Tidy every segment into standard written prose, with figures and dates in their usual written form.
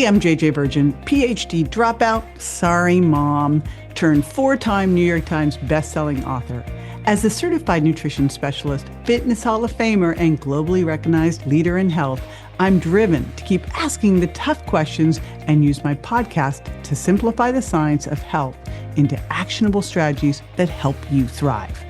Hey, I'm JJ Virgin, PhD dropout, sorry mom, turned 4-time New York Times bestselling author. As a certified nutrition specialist, fitness hall of famer, and globally recognized leader in health, I'm driven to keep asking the tough questions and use my podcast to simplify the science of health into actionable strategies that help you thrive.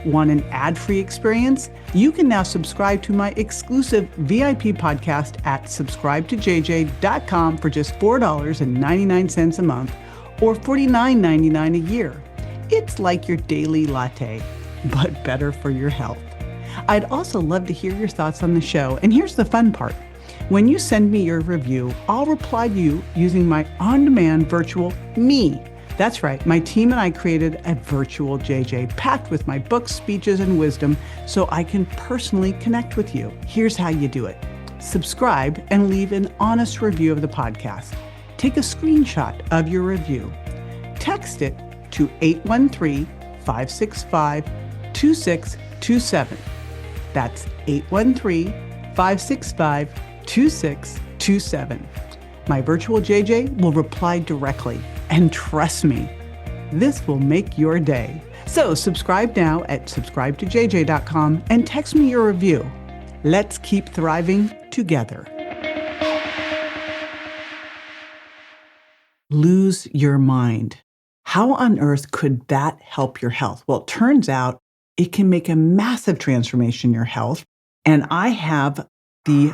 Want an ad-free experience? You can now subscribe to my exclusive VIP podcast at subscribetojj.com for just $4.99 a month or $49.99 a year. It's like your daily latte, but better for your health. I'd also love to hear your thoughts on the show. And here's the fun part. When you send me your review, I'll reply to you using my on-demand virtual me. That's right, my team and I created a virtual JJ packed with my books, speeches, and wisdom so I can personally connect with you. Here's how you do it. Subscribe and leave an honest review of the podcast. Take a screenshot of your review. Text it to 813-565-2627. That's 813-565-2627. My virtual JJ will reply directly. And trust me, this will make your day. So subscribe now at subscribetojj.com and text me your review. Let's keep thriving together. Lose your mind. How on earth could that help your health? Well, it turns out it can make a massive transformation in your health. And I have the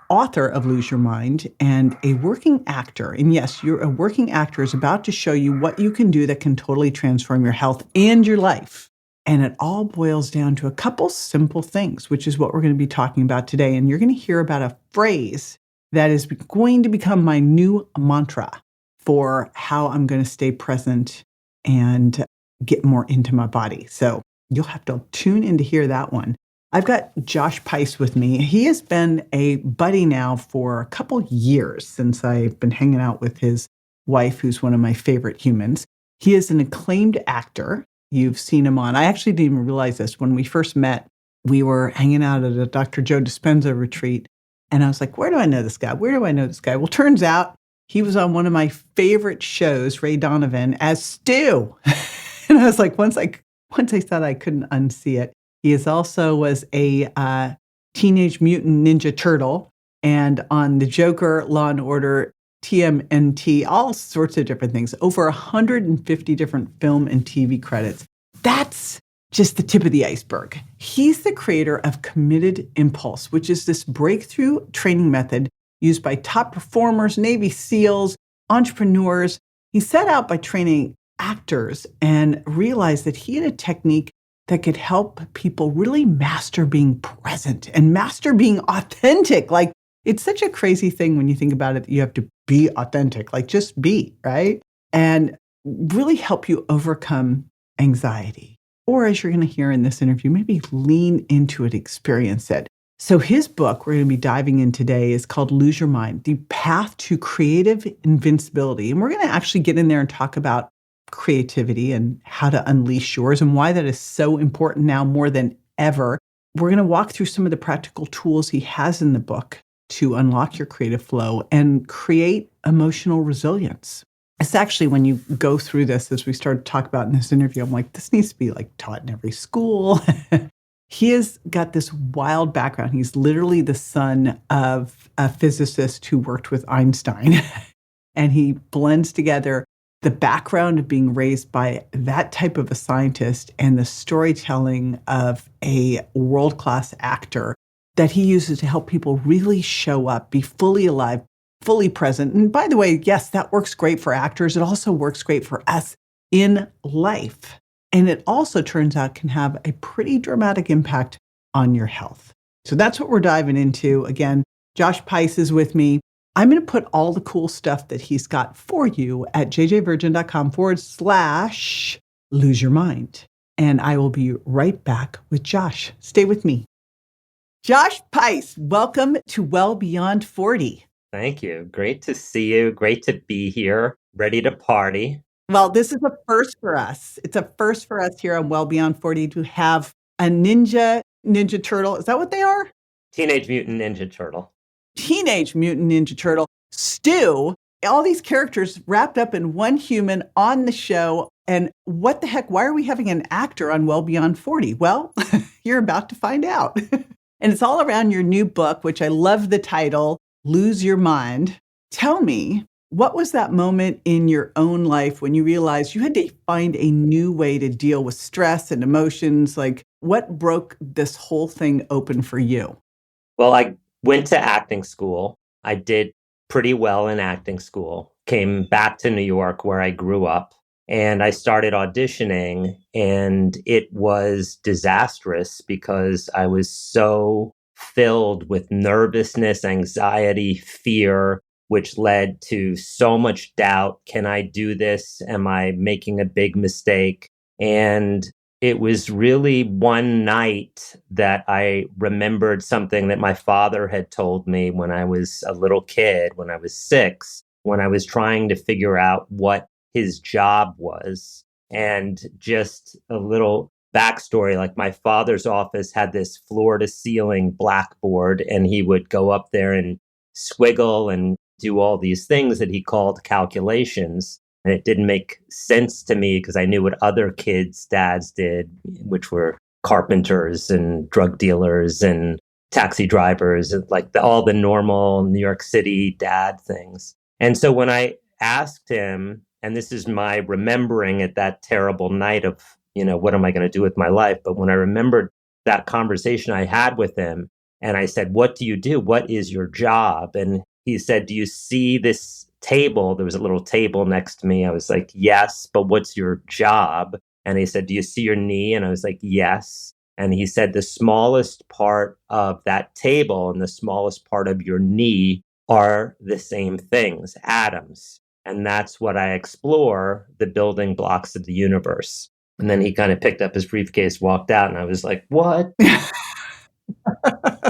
author of Lose Your Mind and a working actor. And yes, a working actor is about to show you what you can do that can totally transform your health and your life. And it all boils down to a couple simple things, which is what we're going to be talking about today. And you're going to hear about a phrase that is going to become my new mantra for how I'm going to stay present and get more into my body. So you'll have to tune in to hear that one. I've got Josh Pais with me. He has been a buddy now for a couple years since I've been hanging out with his wife, who's one of my favorite humans. He is an acclaimed actor. You've seen him on. I actually didn't even realize this. When we first met, we were hanging out at a Dr. Joe Dispenza retreat. And I was like, where do I know this guy? Where do I know this guy? Well, turns out he was on one of my favorite shows, Ray Donovan, as Stu. And I was like, once I thought I couldn't unsee it. He was a Teenage Mutant Ninja Turtle, and on The Joker, Law & Order, TMNT, all sorts of different things. Over 150 different film and TV credits. That's just the tip of the iceberg. He's the creator of Committed Impulse, which is this breakthrough training method used by top performers, Navy SEALs, entrepreneurs. He set out by training actors and realized that he had a technique that could help people really master being present and master being authentic. Like, it's such a crazy thing when you think about it, that you have to be authentic, like just be, right? And really help you overcome anxiety. Or as you're going to hear in this interview, maybe lean into it, experience it. So his book we're going to be diving in today is called Lose Your Mind, The Path to Creative Invincibility. And we're going to actually get in there and talk about creativity and how to unleash yours and why that is so important now more than ever. We're going to walk through some of the practical tools he has in the book to unlock your creative flow and create emotional resilience. It's actually, when you go through this, as we started to talk about in this interview, I'm like, this needs to be like taught in every school. He has got this wild background. He's literally the son of a physicist who worked with Einstein. And he blends together the background of being raised by that type of a scientist and the storytelling of a world-class actor that he uses to help people really show up, be fully alive, fully present. And by the way, yes, that works great for actors. It also works great for us in life. And it also turns out can have a pretty dramatic impact on your health. So that's what we're diving into. Again, Josh Pais is with me. I'm going to put all the cool stuff that he's got for you at jjvirgin.com/lose your mind. And I will be right back with Josh. Stay with me. Josh Pais, welcome to Well Beyond 40. Thank you. Great to see you. Great to be here. Ready to party. Well, this is a first for us. It's a first for us here on Well Beyond 40 to have a Ninja Turtle. Is that what they are? Teenage Mutant Ninja Turtle. Teenage Mutant Ninja Turtle, Stu, all these characters wrapped up in one human on the show. And what the heck? Why are we having an actor on Well Beyond 40? Well, you're about to find out. And it's all around your new book, which I love the title, Lose Your Mind. Tell me, what was that moment in your own life when you realized you had to find a new way to deal with stress and emotions? Like, what broke this whole thing open for you? Well, I went to acting school. I did pretty well in acting school, came back to New York where I grew up, and I started auditioning, and it was disastrous because I was so filled with nervousness, anxiety, fear, which led to so much doubt. Can I do this? Am I making a big mistake? And it was really one night that I remembered something that my father had told me when I was a little kid, when I was 6, when I was trying to figure out what his job was. And just a little backstory, like my father's office had this floor to ceiling blackboard, and he would go up there and squiggle and do all these things that he called calculations. And it didn't make sense to me because I knew what other kids' dads did, which were carpenters and drug dealers and taxi drivers, and like all the normal New York City dad things. And so when I asked him, and this is my remembering at that terrible night of, what am I going to do with my life? But when I remembered that conversation I had with him, and I said, what do you do? What is your job? And he said, do you see this table? There was a little table next to me. I was like, yes, but what's your job? And he said, do you see your knee? And I was like, yes. And he said, the smallest part of that table and the smallest part of your knee are the same things, atoms. And that's what I explore, the building blocks of the universe. And then he kind of picked up his briefcase, walked out, and I was like, what?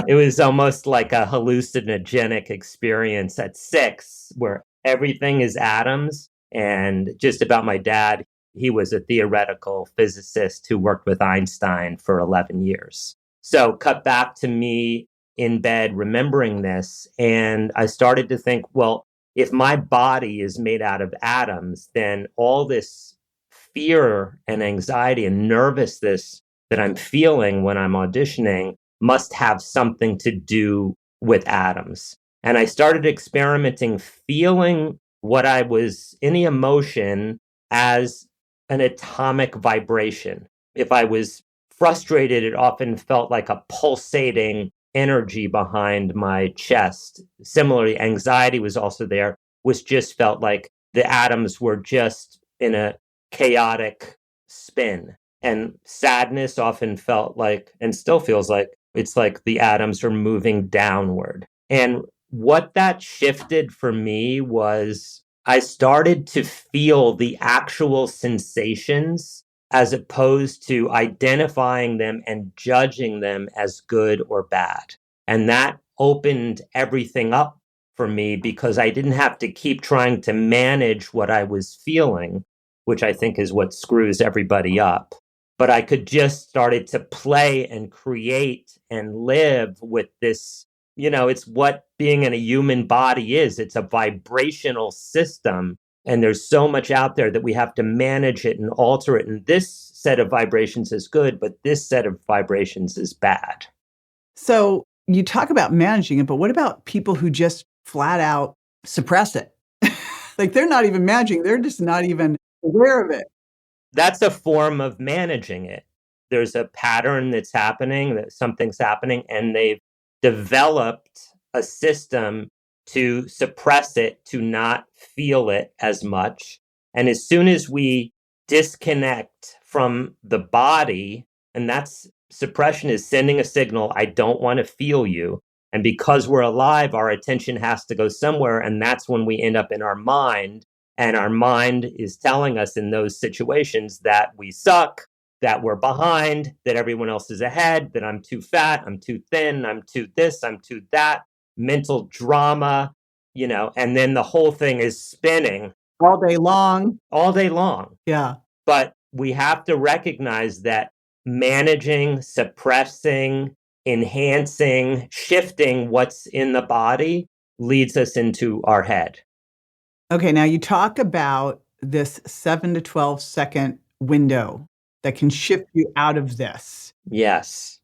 It was almost like a hallucinogenic experience at 6, where everything is atoms. And just about my dad, he was a theoretical physicist who worked with Einstein for 11 years. So cut back to me in bed remembering this, and I started to think, well, if my body is made out of atoms, then all this fear and anxiety and nervousness that I'm feeling when I'm auditioning must have something to do with atoms. And I started experimenting, feeling what I was, any emotion, as an atomic vibration. If I was frustrated, it often felt like a pulsating energy behind my chest. Similarly, anxiety was also there, which just felt like the atoms were just in a chaotic spin. And sadness often felt like, and still feels like, it's like the atoms are moving downward. And what that shifted for me was I started to feel the actual sensations as opposed to identifying them and judging them as good or bad. And that opened everything up for me because I didn't have to keep trying to manage what I was feeling, which I think is what screws everybody up. But I could just started to play and create and live with this. It's what being in a human body is. It's a vibrational system. And there's so much out there that we have to manage it and alter it. And this set of vibrations is good, but this set of vibrations is bad. So you talk about managing it, but what about people who just flat out suppress it? Like they're not even managing, they're just not even aware of it. That's a form of managing it. There's a pattern that's happening, that something's happening, and they've developed a system to suppress it, to not feel it as much. And as soon as we disconnect from the body, and that's suppression is sending a signal, I don't want to feel you. And because we're alive, our attention has to go somewhere. And that's when we end up in our mind. And our mind is telling us in those situations that we suck, that we're behind, that everyone else is ahead, that I'm too fat, I'm too thin, I'm too this, I'm too that, mental drama, and then the whole thing is spinning All day long. all day long. Yeah. But we have to recognize that managing, suppressing, enhancing, shifting what's in the body leads us into our head. Okay, now you talk about this 7 to 12-second window that can shift you out of this. Yes.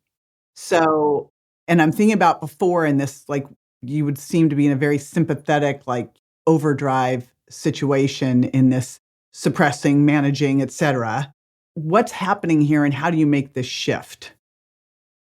So and I'm thinking about before in this, like, you would seem to be in a very sympathetic, like, overdrive situation in this suppressing, managing, etcetera. What's happening here, and how do you make this shift?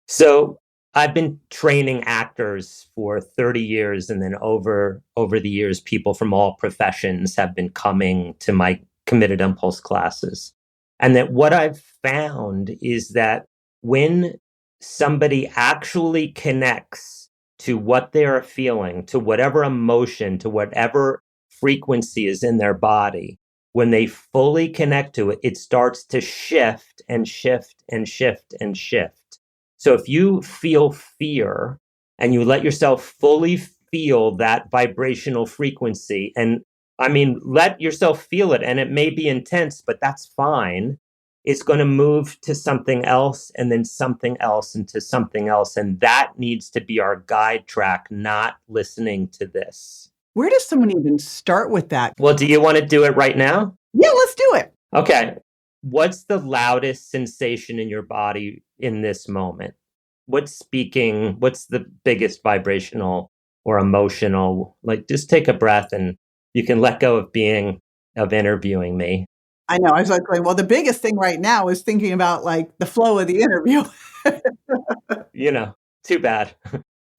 So I've been training actors for 30 years, and then over the years, people from all professions have been coming to my committed impulse classes. And that what I've found is that when somebody actually connects to what they are feeling, to whatever emotion, to whatever frequency is in their body, when they fully connect to it, it starts to shift and shift and shift and shift. So if you feel fear and you let yourself fully feel that vibrational frequency, and I mean, let yourself feel it, and it may be intense, but that's fine. It's going to move to something else and then something else and to something else. And that needs to be our guide track, not listening to this. Where does someone even start with that? Well, do you want to do it right now? Yeah, let's do it. Okay. What's the loudest sensation in your body in this moment? What's the biggest vibrational or emotional? Like, just take a breath and you can let go of interviewing me. I know, I was like going, well, the biggest thing right now is thinking about, like, the flow of the interview. You know, too bad.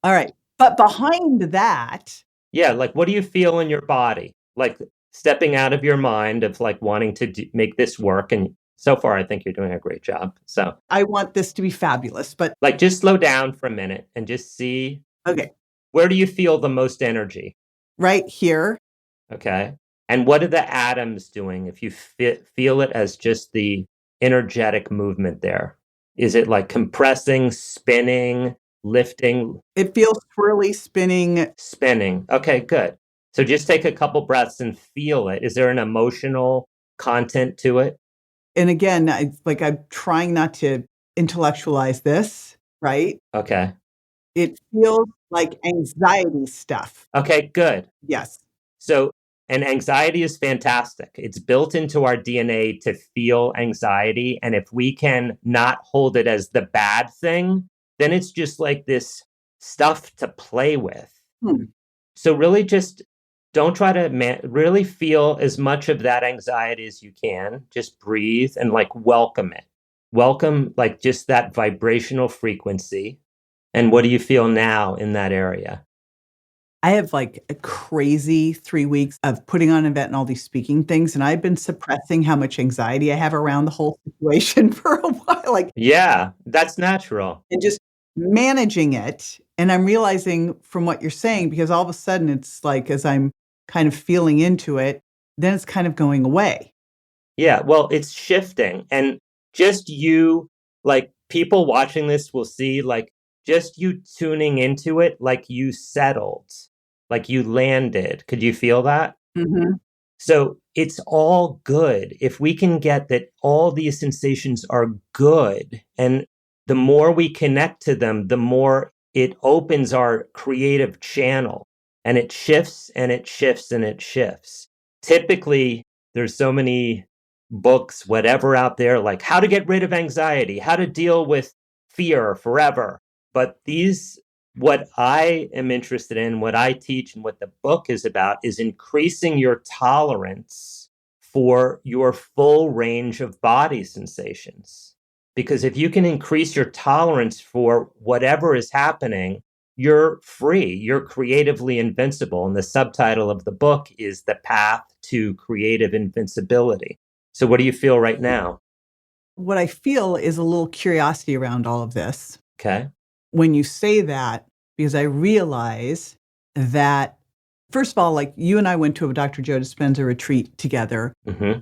All right, but behind that Yeah, like, what do you feel in your body? Like, stepping out of your mind of, like, wanting to make this work, and so far, I think you're doing a great job. So, I want this to be fabulous, but like, just slow down for a minute and just see, okay, where do you feel the most energy? right here, Okay. And what are the atoms doing if you feel it as just the energetic movement there? Is it like compressing, spinning, lifting, it feels swirly, spinning, spinning? Okay, good. So just take a couple breaths and feel it. Is there an emotional content to it? and again, I'm trying not to intellectualize this, right? Okay. It feels like anxiety stuff. Okay, good. Yes. So, and anxiety is fantastic. It's built into our DNA to feel anxiety. And if we can not hold it as the bad thing, then it's just like this stuff to play with. Hmm. So, really, just don't try to really feel as much of that anxiety as you can. Just breathe and like welcome it. Welcome, like just that vibrational frequency. And what do you feel now in that area? I have, like, a crazy 3 weeks of putting on an event and all these speaking things, and I've been suppressing how much anxiety I have around the whole situation for a while, like, Yeah, that's natural. and just managing it, and I'm realizing from what you're saying, because all of a sudden it's like, as I'm kind of feeling into it, then it's kind of going away. Yeah, well, it's shifting. And just you, like people watching this will see, like, just you tuning into it, like you settled, like you landed. Could you feel that? Mhm. So it's all good. If we can get that all these sensations are good, and the more we connect to them, the more it opens our creative channel, and it shifts and it shifts and it shifts. Typically, there's so many books, whatever out there, like how to get rid of anxiety, how to deal with fear forever. But what I am interested in, what I teach, and what the book is about is increasing your tolerance for your full range of body sensations. Because if you can increase your tolerance for whatever is happening, you're free, you're creatively invincible. And the subtitle of the book is The Path to Creative Invincibility. So, what do you feel right now? What I feel is a little curiosity around all of this Okay. when you say that, because I realize that, first of all, like, you and I went to a Dr. Joe Dispenza retreat together. Hmm.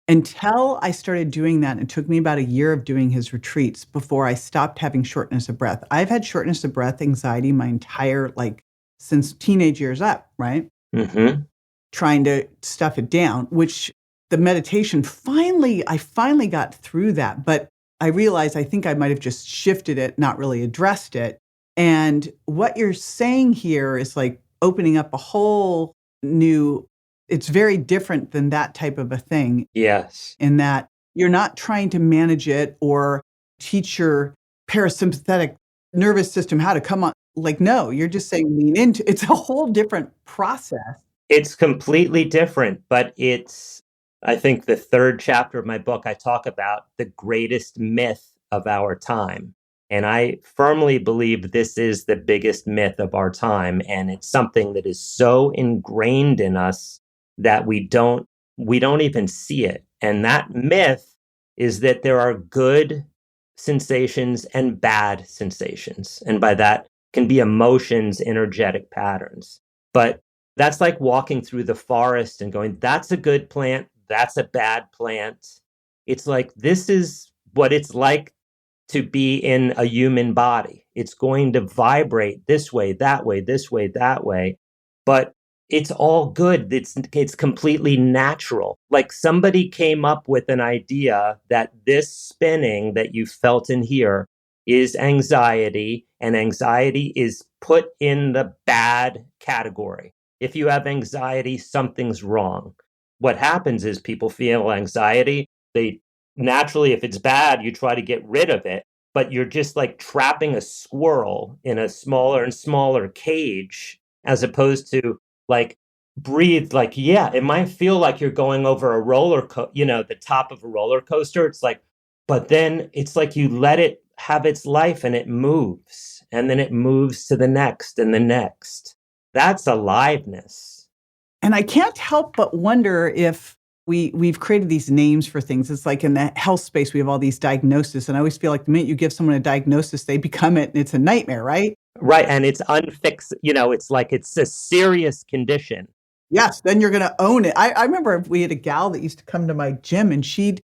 Until I started doing that, and it took me about a year of doing his retreats before I stopped having shortness of breath. I've had shortness of breath anxiety my entire, like, since teenage years up, right? Hmm. Trying to stuff it down, which the meditation I finally got through that, but I realized I think I might have just shifted it, not really addressed it. And what you're saying here is like opening up a whole new It's very different than that type of a thing Yes. in that you're not trying to manage it or teach your parasympathetic nervous system how to come on. Like, no, you're just saying lean into it's a whole different process. It's completely different, but it's, I think, the third chapter of my book, I talk about the greatest myth of our time. And I firmly believe this is the biggest myth of our time. And it's something that is so ingrained in us that we don't even see it. And that myth is that there are good sensations and bad sensations. And by that can be emotions, energetic patterns. But that's like walking through the forest and going, that's a good plant, that's a bad plant. It's like, this is what it's like to be in a human body. It's going to vibrate this way, that way, this way, that way. But it's all good. It's completely natural. Like somebody came up with an idea that this spinning that you felt in here is anxiety, and anxiety is put in the bad category. If you have anxiety, something's wrong. What happens is people feel anxiety. They naturally, if it's bad, you try to get rid of it, but you're just like trapping a squirrel in a smaller and smaller cage as opposed to like breathe. Like, yeah, it might feel like you're going over a the top of a roller coaster. It's like, but then it's like you let it have its life and it moves, and then it moves to the next and the next. That's aliveness. And I can't help but wonder if we've created these names for things. It's like in the health space, we have all these diagnoses. And I always feel like the minute you give someone a diagnosis, they become it and it's a nightmare, right? Right. And it's unfixed. It's like it's a serious condition. Yes, then you're gonna own it. I remember we had a gal that used to come to my gym and she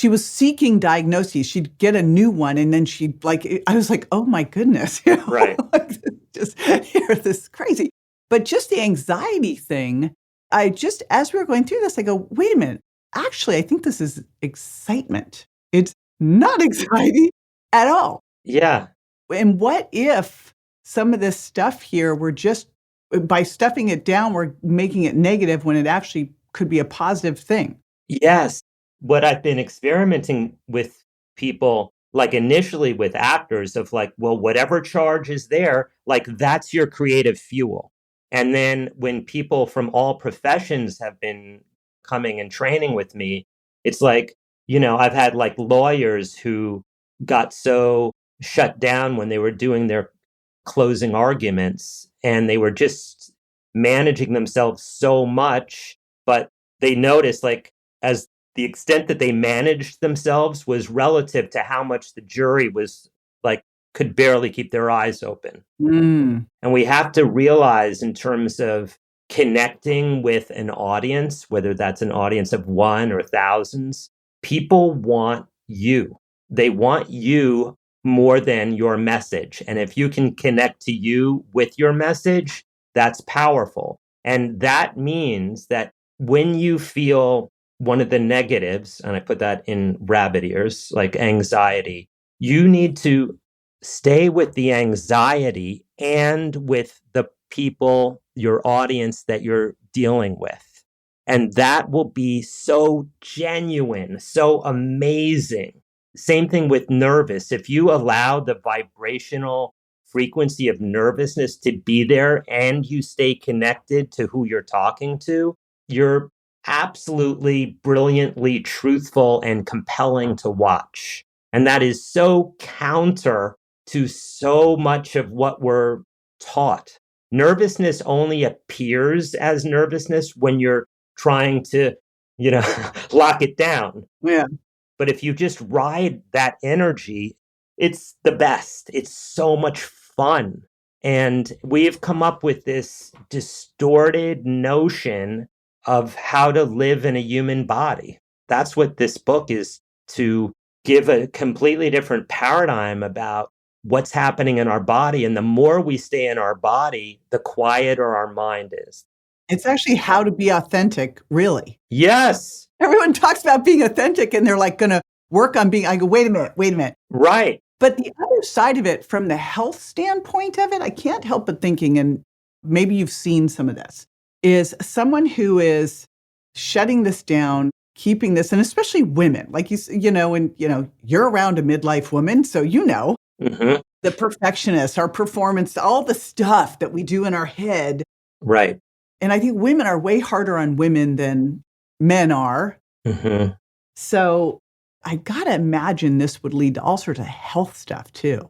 was seeking diagnoses. She'd get a new one and then she'd I was like, oh my goodness. Right. Like, just hear this crazy. But just the anxiety thing, as we were going through this, I go, wait a minute. Actually, I think this is excitement. It's not anxiety at all. Yeah. And what if some of this stuff here, we're just, by stuffing it down, we're making it negative when it actually could be a positive thing? Yes. What I've been experimenting with people, like initially with actors, of like, well, whatever charge is there, like that's your creative fuel. And then when people from all professions have been coming and training with me, it's like, I've had like lawyers who got so shut down when they were doing their closing arguments and they were just managing themselves so much, but they noticed like as the extent that they managed themselves was relative to how much the jury was like could barely keep their eyes open. Mm. And we have to realize in terms of connecting with an audience, whether that's an audience of one or thousands, people want you. They want you more than your message. And if you can connect to you with your message, that's powerful. And that means that when you feel one of the negatives, and I put that in rabbit ears, like anxiety, you need to stay with the anxiety and with the people, your audience that you're dealing with. And that will be so genuine, so amazing. Same thing with nervous. If you allow the vibrational frequency of nervousness to be there and you stay connected to who you're talking to, you're absolutely brilliantly truthful and compelling to watch. And that is so counter to so much of what we're taught. Nervousness only appears as nervousness when you're trying to, lock it down. Yeah. But if you just ride that energy, it's the best. It's so much fun. And we've come up with this distorted notion of how to live in a human body. That's what this book is, to give a completely different paradigm about what's happening in our body. And the more we stay in our body, the quieter our mind is. It's actually how to be authentic, really. Yes. Everyone talks about being authentic and they're like going to work on being, I go, wait a minute. Right. But the other side of it, from the health standpoint of it, I can't help but thinking, and maybe you've seen some of this, is someone who is shutting this down, keeping this, and especially women, like you're around a midlife woman, so Hmm. the perfectionist, our performance, all the stuff that we do in our head. Right. And I think women are way harder on women than men are. Hmm. So I gotta imagine this would lead to all sorts of health stuff too.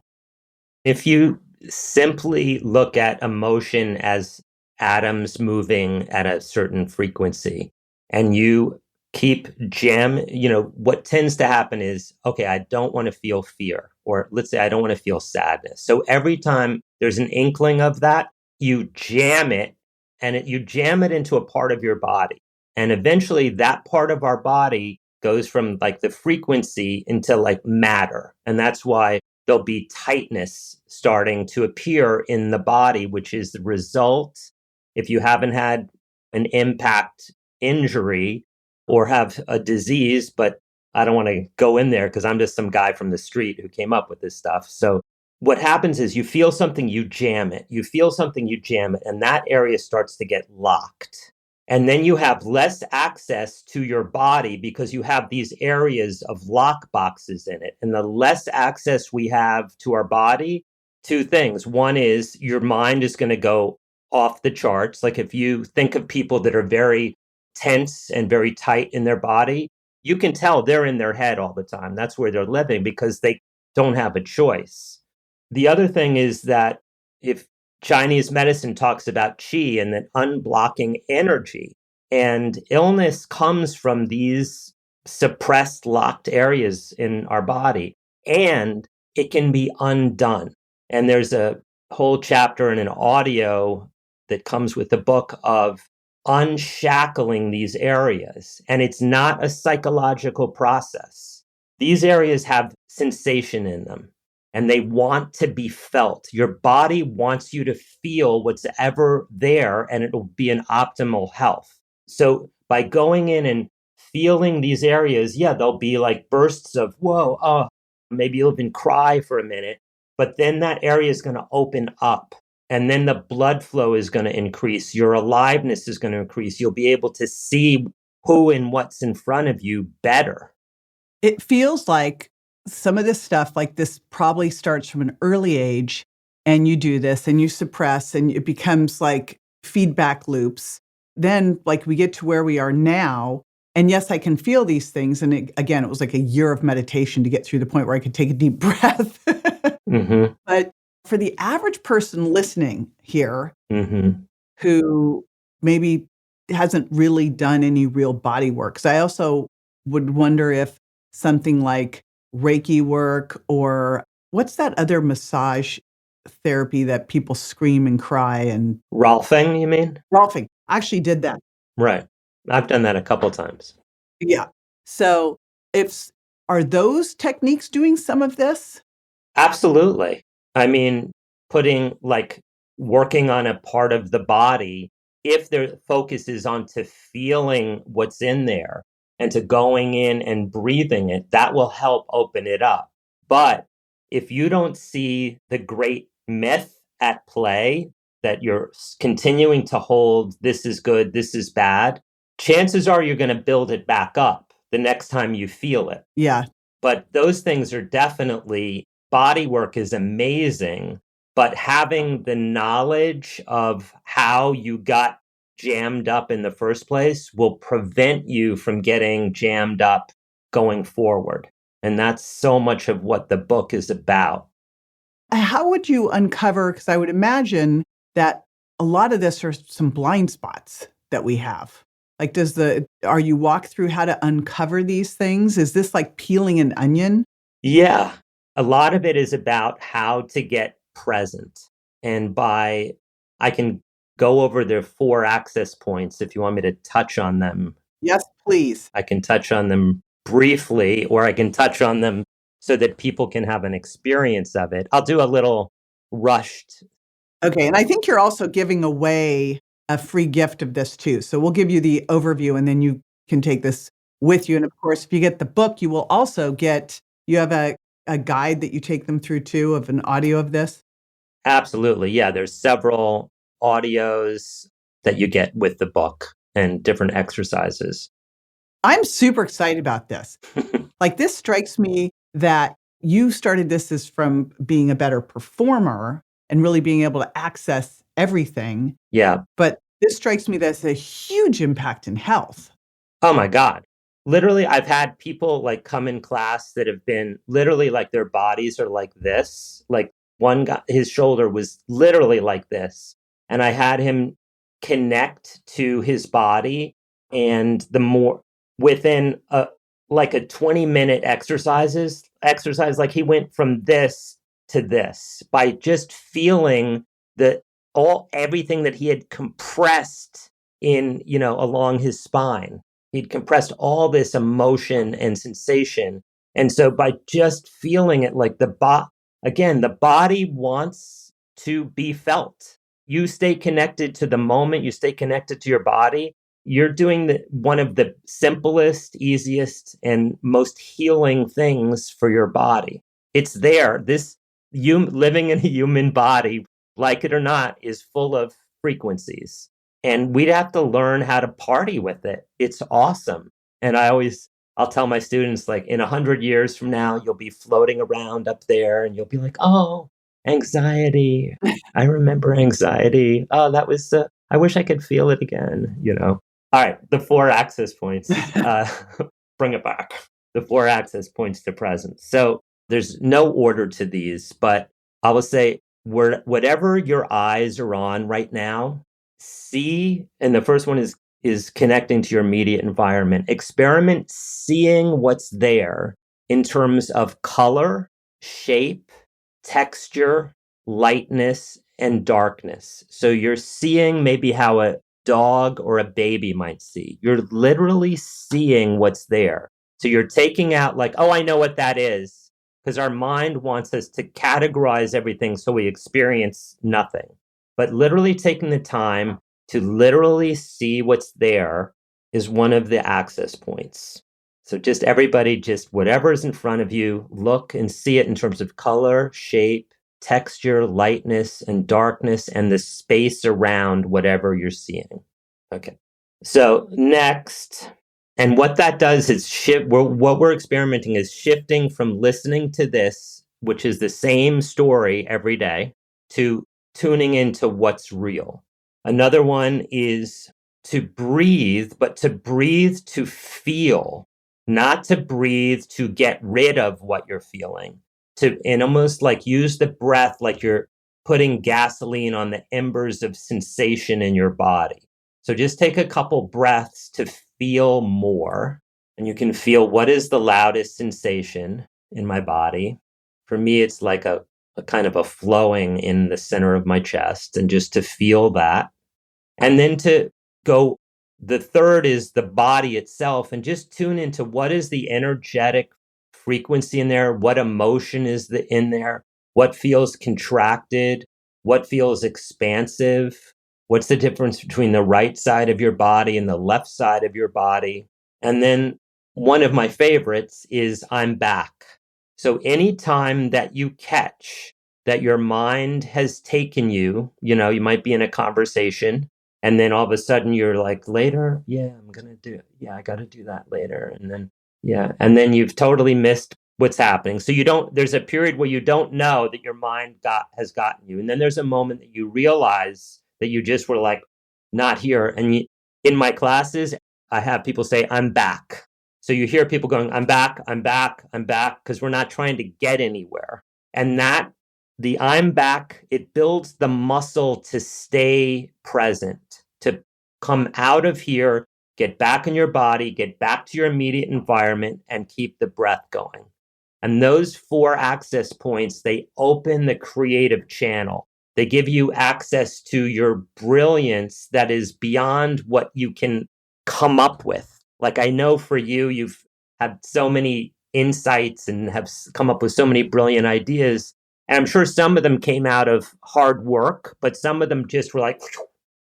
If you simply look at emotion as atoms moving at a certain frequency and you keep what tends to happen is, okay, I don't want to feel fear, or let's say I don't want to feel sadness. So every time there's an inkling of that, you jam it you jam it into a part of your body. And eventually that part of our body goes from like the frequency into like matter. And that's why there'll be tightness starting to appear in the body, which is the result, if you haven't had an impact injury or have a disease, but I don't want to go in there because I'm just some guy from the street who came up with this stuff. So what happens is you feel something, you jam it. You feel something, you jam it, and that area starts to get locked. And then you have less access to your body because you have these areas of lock boxes in it. And the less access we have to our body, two things. One is your mind is going to go off the charts. Like if you think of people that are very tense and very tight in their body, you can tell they're in their head all the time. That's where they're living because they don't have a choice. The other thing is that if Chinese medicine talks about qi and then unblocking energy, and illness comes from these suppressed, locked areas in our body, and it can be undone. And there's a whole chapter in an audio that comes with the book of unshackling these areas. And it's not a psychological process. These areas have sensation in them and they want to be felt. Your body wants you to feel what's ever there and it'll be in optimal health. So by going in and feeling these areas, yeah, there'll be like bursts of, whoa, oh, maybe you'll even cry for a minute, but then that area is going to open up and then the blood flow is going to increase. Your aliveness is going to increase. You'll be able to see who and what's in front of you better. It feels like some of this stuff, like this probably starts from an early age, and you do this and you suppress and it becomes like feedback loops. Then like we get to where we are now. And yes, I can feel these things. And again, it was like a year of meditation to get through the point where I could take a deep breath. Mm-hmm. But for the average person listening here, Mm-hmm. who maybe hasn't really done any real body work, because I also would wonder if something like Reiki work or what's that other massage therapy that people scream and cry and Rolfing, you mean? Rolfing. I actually did that. Right. I've done that a couple times. Yeah. So if are those techniques doing some of this? Absolutely. I mean, putting like working on a part of the body, if their focus is on to feeling what's in there and to going in and breathing it, that will help open it up. But if you don't see the great myth at play that you're continuing to hold, this is good, this is bad, chances are you're going to build it back up the next time you feel it. Yeah. But those things are definitely, body work is amazing, but having the knowledge of how you got jammed up in the first place will prevent you from getting jammed up going forward. And that's so much of what the book is about. How would you uncover, because I would imagine that a lot of this are some blind spots that we have. Like are you walk through how to uncover these things? Is this like peeling an onion? Yeah, a lot of it is about how to get present. And I can go over their 4 access points if you want me to touch on them. Yes, please. I can touch on them briefly, or I can touch on them so that people can have an experience of it. I'll do a little rushed. Okay, and I think you're also giving away a free gift of this too. So we'll give you the overview and then you can take this with you. And of course, if you get the book, you will also you have a guide that you take them through too of an audio of this. Absolutely. Yeah, there's several audios that you get with the book. and different exercises. I'm super excited about this. Like, this strikes me that you started this as from being a better performer and really being able to access everything. Yeah. But this strikes me as a huge impact in health. Oh my God. Literally, I've had people like come in class that have been literally like their bodies are like this. Like one guy, his shoulder was literally like this. And I had him connect to his body. And the more within like a 20-minute exercise, like he went from this to this by just feeling the everything that he had compressed in, along his spine. He'd compressed all this emotion and sensation. And so by just feeling it, like again, the body wants to be felt. You stay connected to the moment, you stay connected to your body. You're doing one of the simplest, easiest, and most healing things for your body. It's there. Living in a human body, like it or not, is full of frequencies. And we'd have to learn how to party with it. It's awesome. And I'll tell my students, like, in 100 years from now, you'll be floating around up there and you'll be like, oh, anxiety. I remember anxiety. Oh, I wish I could feel it again, All right, the 4 access points. Bring it back. The 4 access points to presence. So there's no order to these, but I will say, whatever your eyes are on right now, see, and the first one is connecting to your immediate environment. Experiment seeing what's there in terms of color, shape, texture, lightness, and darkness. So you're seeing maybe how a dog or a baby might see. You're literally seeing what's there. So you're taking out like, oh, I know what that is, because our mind wants us to categorize everything so we experience nothing. But literally taking the time to literally see what's there is one of the access points. So just everybody, just whatever's in front of you, look and see it in terms of color, shape, texture, lightness, and darkness, and the space around whatever you're seeing. Okay. So next, and what that does is what we're experimenting is shifting from listening to this, which is the same story every day, to tuning into what's real. Another one is to breathe, but to breathe to feel, not to breathe to get rid of what you're feeling. And almost like use the breath like you're putting gasoline on the embers of sensation in your body. So just take a couple breaths to feel more, and you can feel what is the loudest sensation in my body. For me, it's like a kind of a flowing in the center of my chest, and just to feel that. And then to go, the third is the body itself, and just tune into what is the energetic frequency in there, what emotion is in there, what feels contracted, what feels expansive, what's the difference between the right side of your body and the left side of your body. And then one of my favorites is I'm back. So anytime that you catch that your mind has taken you, you might be in a conversation, and then all of a sudden you're like, later, yeah, I'm going to do it. Yeah, I got to do that later. And then, yeah. And then you've totally missed what's happening. So there's a period where you don't know that your mind has gotten you. And then there's a moment that you realize that you just were like, not here. And in my classes, I have people say, I'm back. So you hear people going, I'm back, I'm back, I'm back, because we're not trying to get anywhere. And the I'm back, it builds the muscle to stay present, to come out of here, get back in your body, get back to your immediate environment, and keep the breath going. And those 4 access points, they open the creative channel. They give you access to your brilliance that is beyond what you can come up with. Like, I know for you've had so many insights and have come up with so many brilliant ideas. And I'm sure some of them came out of hard work, but some of them just were like...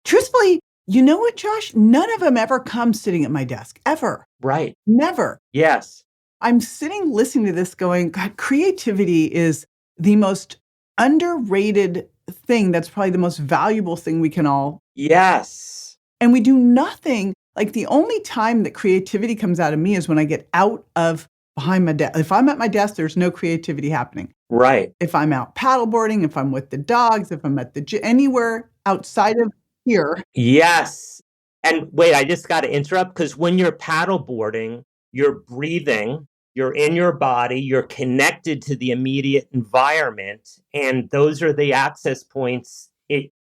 Truthfully, you know what, Josh? None of them ever come sitting at my desk, ever. Right. Never. Yes. I'm sitting listening to this going, God, creativity is the most underrated thing. That's probably the most valuable thing we can all... Yes. And we do nothing Like the only time that creativity comes out of me is when I get out of behind my desk. If I'm at my desk, there's no creativity happening. Right. If I'm out paddleboarding, if I'm with the dogs, if I'm at the gym, anywhere outside of here. Yes. And wait, I just got to interrupt because when you're paddleboarding, you're breathing, you're in your body, you're connected to the immediate environment, and those are the access points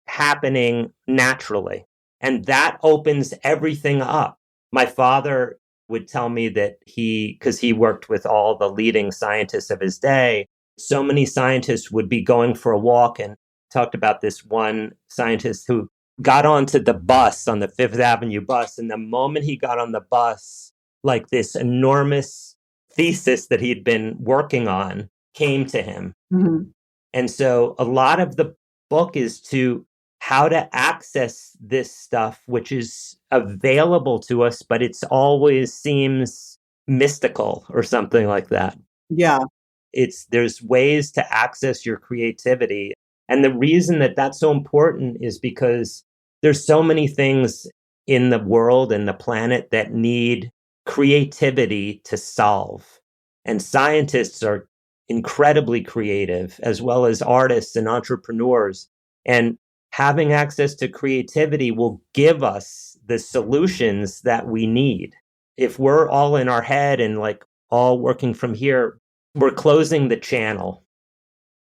happening naturally. And that opens everything up. My father would tell me that because he worked with all the leading scientists of his day, so many scientists would be going for a walk and talked about this one scientist who got onto the bus on the Fifth Avenue bus. And the moment he got on the bus, like this enormous thesis that he'd been working on came to him. Mhm. And so a lot of the book is to how to access this stuff, which is available to us, but it's always seems mystical or something like that. Yeah. There's ways to access your creativity. And the reason that that's so important is because there's so many things in the world and the planet that need creativity to solve. And scientists are incredibly creative, as well as artists and entrepreneurs. And having access to creativity will give us the solutions that we need. If we're all in our head and like all working from here, we're closing the channel.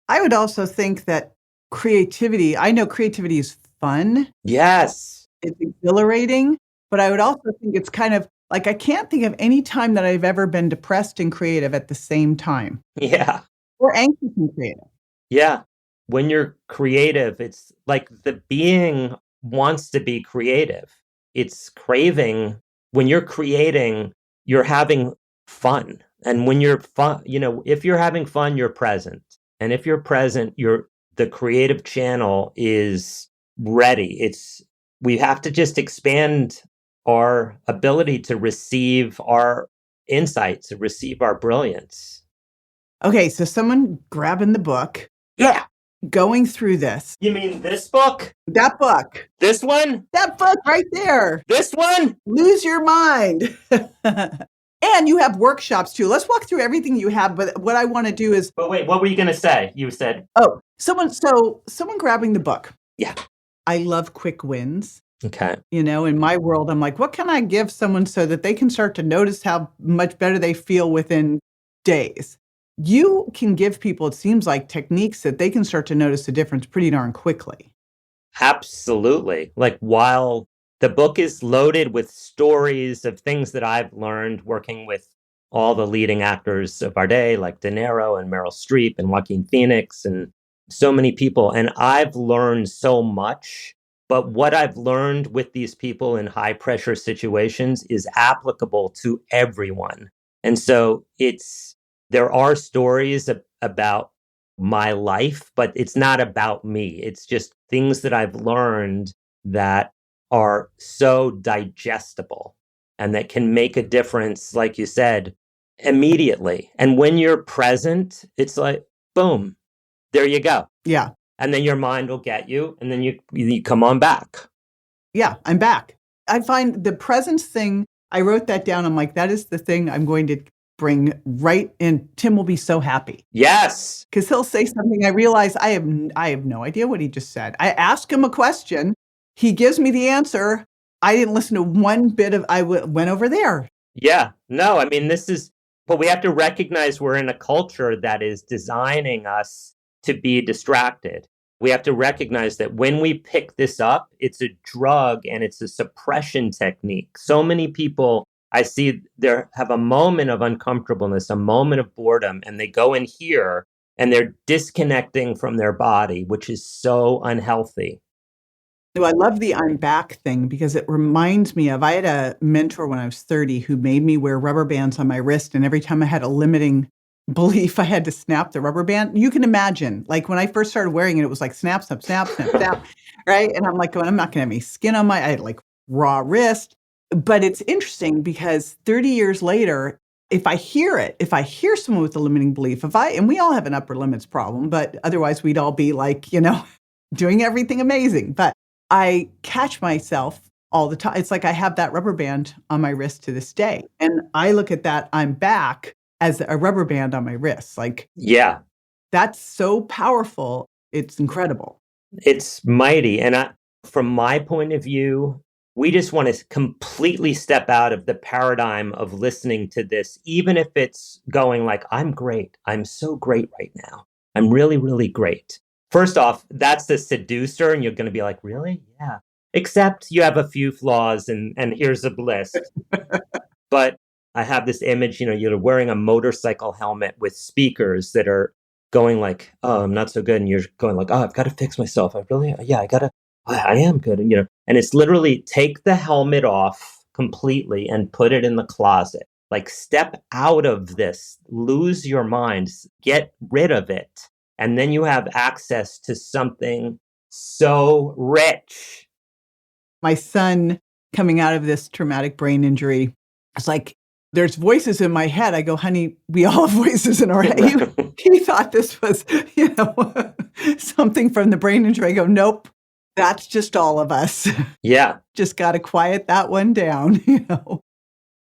I would also think that I know creativity is fun. Yes. It's exhilarating, but I would also think it's kind of like I can't think of any time that I've ever been depressed and creative at the same time, Yeah. or anxious and creative. Yeah. When you're creative, it's like the being wants to be creative. It's craving. When you're creating, you're having fun. And when you're fun, if you're having fun, you're present. And if you're present, the creative channel is ready. We have to just expand our ability to receive our insights, to receive our brilliance. Okay, so someone grabbing the book, Yeah. going through this. You mean this book? That book. This one? That book right there. This one? Lose Your Mind. And you have workshops too. Let's walk through everything you have, but what I want to do is But wait, what were you going to say? You said, someone grabbing the book. yeah. I love quick wins. Okay. In my world, I'm like, what can I give someone so that they can start to notice how much better they feel within days? You can give people, it seems like, techniques that they can start to notice the difference pretty darn quickly. Absolutely. Like while the book is loaded with stories of things that I've learned working with all the leading actors of our day, like De Niro and Meryl Streep and Joaquin Phoenix and so many people. And I've learned so much. But what I've learned with these people in high pressure situations is applicable to everyone. And so there are stories about my life, but it's not about me. It's just things that I've learned that are so digestible and that can make a difference, like you said, immediately. And when you're present, it's like, boom, there you go. Yeah. And then your mind will get you, and then you come on back. Yeah, I'm back. I find the presence thing, I wrote that down. I'm like, that is the thing I'm going to bring right in. Tim will be so happy. Yes. Because he'll say something. I realize I have no idea what he just said. I ask him a question. He gives me the answer. I didn't listen to one bit of, went over there. Yeah. No, I mean, but we have to recognize we're in a culture that is designing us to be distracted. We have to recognize that when we pick this up, it's a drug and it's a suppression technique. So many people I see there have a moment of uncomfortableness, a moment of boredom, and they go in here and they're disconnecting from their body, which is so unhealthy. I love the I'm back thing because it reminds me I had a mentor when I was 30 who made me wear rubber bands on my wrist. And every time I had a limiting belief, I had to snap the rubber band. You can imagine, like when I first started wearing it, it was like snap, snap, snap, snap, snap, right? And I'm like, I'm not going to have any skin on I had like raw wrist. But it's interesting because 30 years later, if I hear someone with a limiting belief, and we all have an upper limits problem, but otherwise we'd all be like, doing everything amazing. But I catch myself all the time. It's like I have that rubber band on my wrist to this day. And I look at that, I'm back as a rubber band on my wrist. Like Yeah, that's so powerful. It's incredible. it's mighty. And from my point of view, we just want to completely step out of the paradigm of listening to this, even if it's going like, I'm great. I'm so great right now. I'm really, really great. First off, that's the seducer, and you're going to be like, really? Yeah. Except you have a few flaws, and here's a list. But I have this image, you're wearing a motorcycle helmet with speakers that are going like, oh, I'm not so good. And you're going like, oh, I've got to fix myself. I am good. And it's literally take the helmet off completely and put it in the closet. Like step out of this, lose your mind, get rid of it. And then you have access to something so rich. My son coming out of this traumatic brain injury, it's like, there's voices in my head. I go, honey, we all have voices in our head. He thought this was, something from the brain injury. I go, nope, that's just all of us. Yeah. Just got to quiet that one down,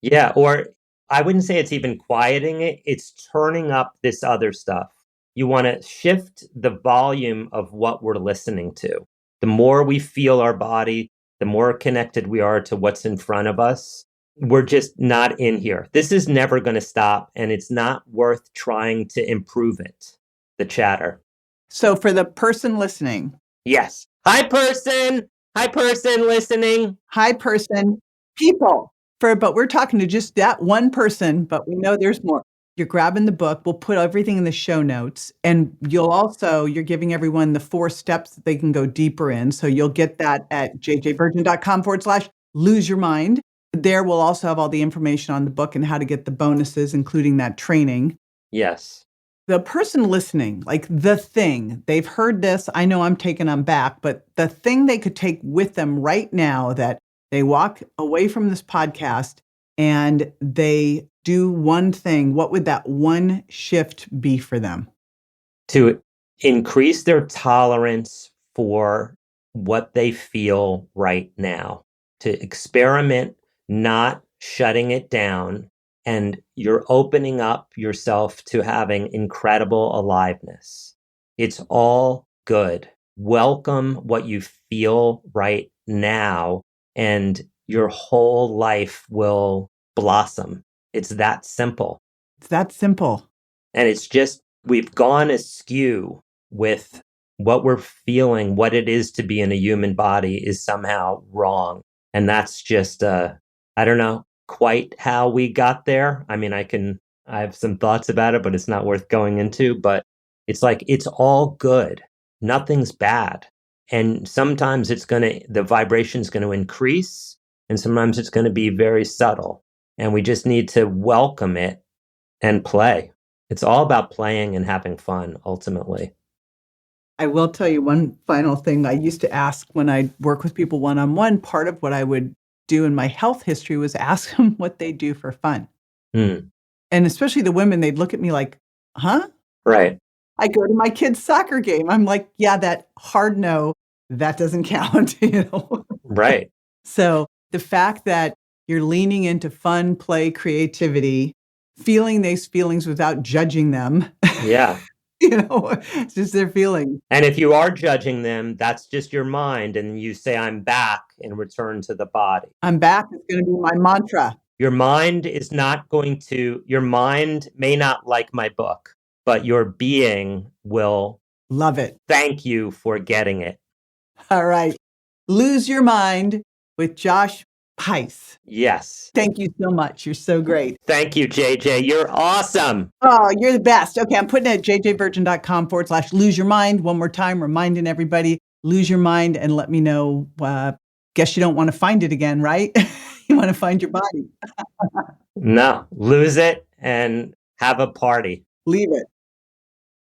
Yeah, or I wouldn't say it's even quieting it. It's turning up this other stuff. You want to shift the volume of what we're listening to. The more we feel our body, the more connected we are to what's in front of us. We're just not in here. This is never going to stop, and it's not worth trying to improve it, the chatter. So for the person listening. Yes. Hi, person. Hi, person listening. Hi, person. People. But we're talking to just that one person, but we know there's more. You're grabbing the book. We'll put everything in the show notes. And you're giving everyone the 4 steps that they can go deeper in. So you'll get that at jjvirgin.com/lose your mind. There we'll also have all the information on the book and how to get the bonuses, including that training. Yes. The person listening, like the thing, they've heard this. I know I'm taking them back, but the thing they could take with them right now that they walk away from this podcast and they do one thing, what would that one shift be for them? To increase their tolerance for what they feel right now, to experiment, not shutting it down, and you're opening up yourself to having incredible aliveness. It's all good. Welcome what you feel right now, and your whole life will blossom. It's that simple. It's that simple. And it's just, we've gone askew with what we're feeling, what it is to be in a human body is somehow wrong. And that's just, I don't know quite how we got there. I mean, I have some thoughts about it, but it's not worth going into. But it's like, it's all good. Nothing's bad. And sometimes the vibration's going to increase, and sometimes it's going to be very subtle. And we just need to welcome it and play. It's all about playing and having fun, ultimately. I will tell you one final thing. I used to ask when I work with people one-on-one, part of what I would do in my health history was ask them what they do for fun. And especially the women, they'd look at me like, huh? Right. I go to my kid's soccer game. I'm like, yeah, that hard no, that doesn't count, Right. So the fact that you're leaning into fun, play, creativity, feeling these feelings without judging them. Yeah. It's just their feeling. And if you are judging them, that's just your mind. And you say, I'm back, and return to the body. I'm back. It's going to be my mantra. Your mind may not like my book, but your being will love it. Thank you for getting it. All right. Lose Your Mind with Josh Pais. Yes. Thank you so much. You're so great. Thank you, JJ. You're awesome. Oh, you're the best. Okay, I'm putting it at jjvirgin.com/lose your mind. One more time, reminding everybody, lose your mind and let me know. Guess you don't want to find it again, right? You want to find your body. No, lose it and have a party. Leave it.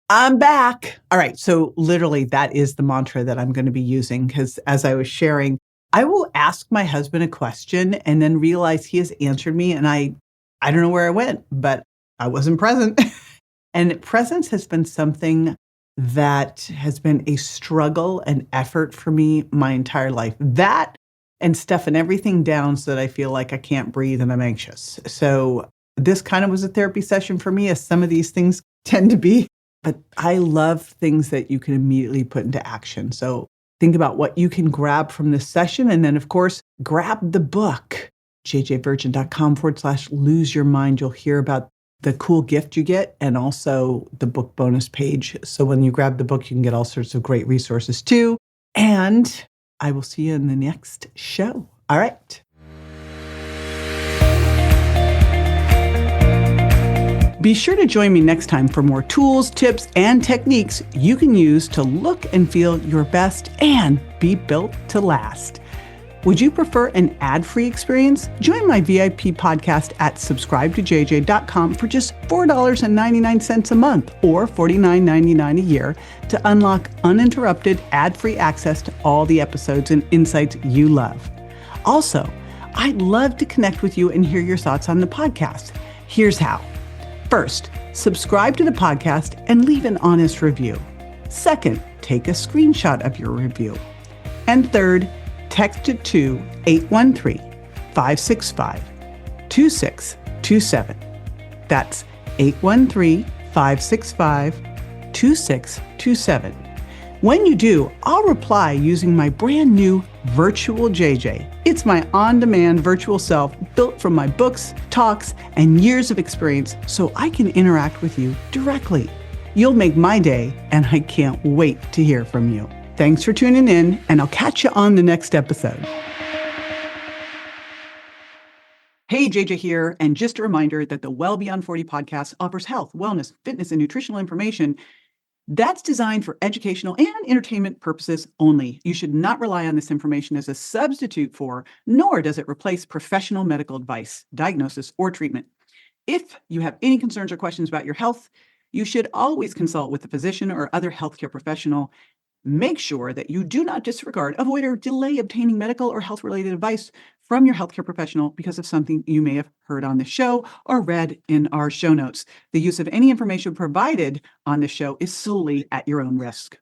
I'm back. All right. So literally that is the mantra that I'm going to be using, because as I was sharing, I will ask my husband a question and then realize he has answered me. And I don't know where I went, but I wasn't present. And presence has been something that has been a struggle and effort for me my entire life. That and stuffing everything down so that I feel like I can't breathe and I'm anxious. So this kind of was a therapy session for me, as some of these things tend to be. But I love things that you can immediately put into action. So think about what you can grab from this session. And then, of course, grab the book, jjvirgin.com/lose your mind. You'll hear about the cool gift you get and also the book bonus page. So when you grab the book, you can get all sorts of great resources too. And I will see you in the next show. All right. Be sure to join me next time for more tools, tips, and techniques you can use to look and feel your best and be built to last. Would you prefer an ad-free experience? Join my VIP podcast at subscribetojj.com for just $4.99 a month or $49.99 a year to unlock uninterrupted ad-free access to all the episodes and insights you love. Also, I'd love to connect with you and hear your thoughts on the podcast. Here's how. First, subscribe to the podcast and leave an honest review. Second, take a screenshot of your review. And third, text it to 813-565-2627. That's 813-565-2627. When you do, I'll reply using my brand new Virtual JJ. It's my on-demand virtual self built from my books, talks, and years of experience so I can interact with you directly. You'll make my day, and I can't wait to hear from you. Thanks for tuning in, and I'll catch you on the next episode. Hey, JJ here, and just a reminder that the Well Beyond 40 podcast offers health, wellness, fitness, and nutritional information that's designed for educational and entertainment purposes only. You should not rely on this information as a substitute for, nor does it replace professional medical advice, diagnosis, or treatment. If you have any concerns or questions about your health, you should always consult with a physician or other healthcare professional. Make sure that you do not disregard, avoid, or delay obtaining medical or health-related advice from your healthcare professional because of something you may have heard on the show or read in our show notes. The use of any information provided on the show is solely at your own risk.